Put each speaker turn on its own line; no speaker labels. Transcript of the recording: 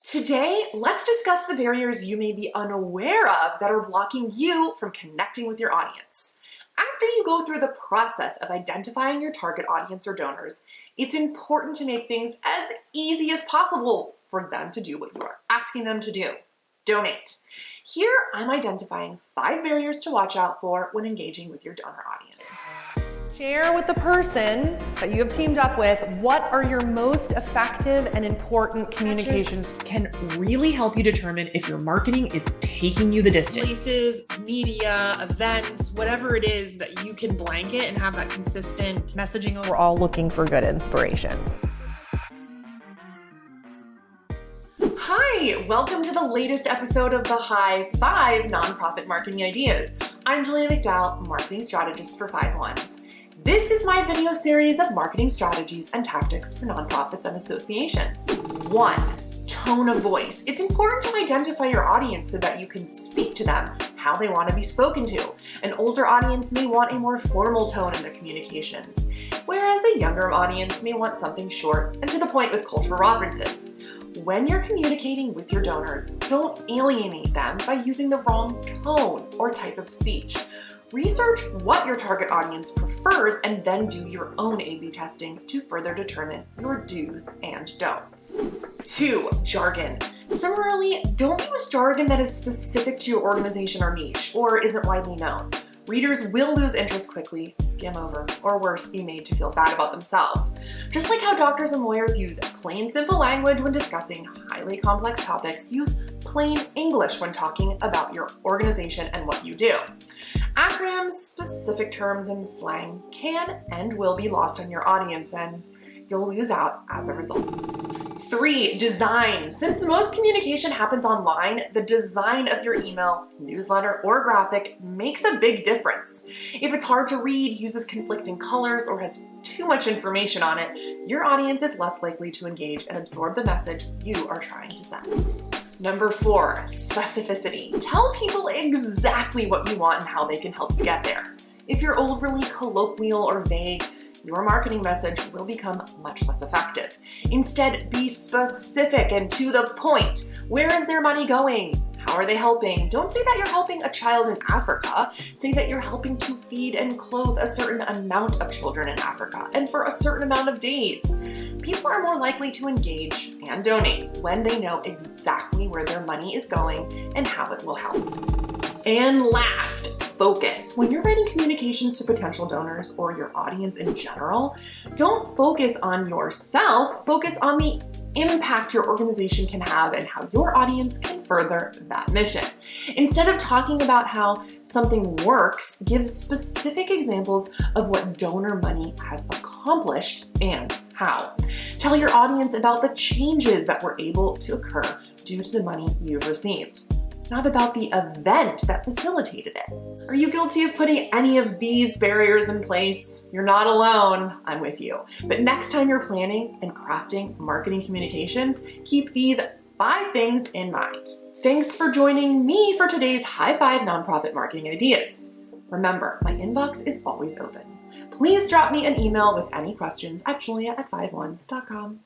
Today, let's discuss the barriers you may be unaware of that are blocking you from connecting with your audience. After you go through the process of identifying your target audience or donors, it's important to make things as easy as possible for them to do what you are asking them to do: donate. Here, I'm identifying 5 barriers to watch out for when engaging with your donor audience.
Share with the person that you have teamed up with what are your most effective and important communications.
Can really help you determine if your marketing is taking you the distance.
Places, media, events, whatever it is that you can blanket and have that consistent messaging.
We're all looking for good inspiration.
Hi, welcome to the latest episode of the High 5 Nonprofit Marketing Ideas. I'm Julia McDowell, marketing strategist for 5-1s. This is my video series of marketing strategies and tactics for nonprofits and associations. 1. Tone of voice. It's important to identify your audience so that you can speak to them how they want to be spoken to. An older audience may want a more formal tone in their communications, whereas a younger audience may want something short and to the point with cultural references. When you're communicating with your donors, don't alienate them by using the wrong tone or type of speech. Research what your target audience prefers and then do your own A/B testing to further determine your do's and don'ts. 2. Jargon. Similarly, don't use jargon that is specific to your organization or niche or isn't widely known. Readers will lose interest quickly, skim over, or worse, be made to feel bad about themselves. Just like how doctors and lawyers use plain, simple language when discussing highly complex topics, use plain English when talking about your organization and what you do. Acronyms, specific terms, and slang can and will be lost on your audience, and you'll lose out as a result. 3. Design. Since most communication happens online, the design of your email, newsletter, or graphic makes a big difference. If it's hard to read, uses conflicting colors, or has too much information on it, your audience is less likely to engage and absorb the message you are trying to send. Number 4, specificity. Tell people exactly what you want and how they can help you get there. If you're overly colloquial or vague, your marketing message will become much less effective. Instead, be specific and to the point. Where is their money going? How are they helping? Don't say that you're helping a child in Africa. Say that you're helping to feed and clothe a certain amount of children in Africa and for a certain amount of days. People are more likely to engage and donate when they know exactly where their money is going and how it will help. And last, focus. When you're writing communications to potential donors or your audience in general, don't focus on yourself, focus on the impact your organization can have and how your audience can further that mission. Instead of talking about how something works, give specific examples of what donor money has accomplished and how. Tell your audience about the changes that were able to occur due to the money you've received, not about the event that facilitated it. Are you guilty of putting any of these barriers in place? You're not alone, I'm with you. But next time you're planning and crafting marketing communications, keep these 5 things in mind. Thanks for joining me for today's High 5 Nonprofit Marketing Ideas. Remember, my inbox is always open. Please drop me an email with any questions at julia@5ones.com.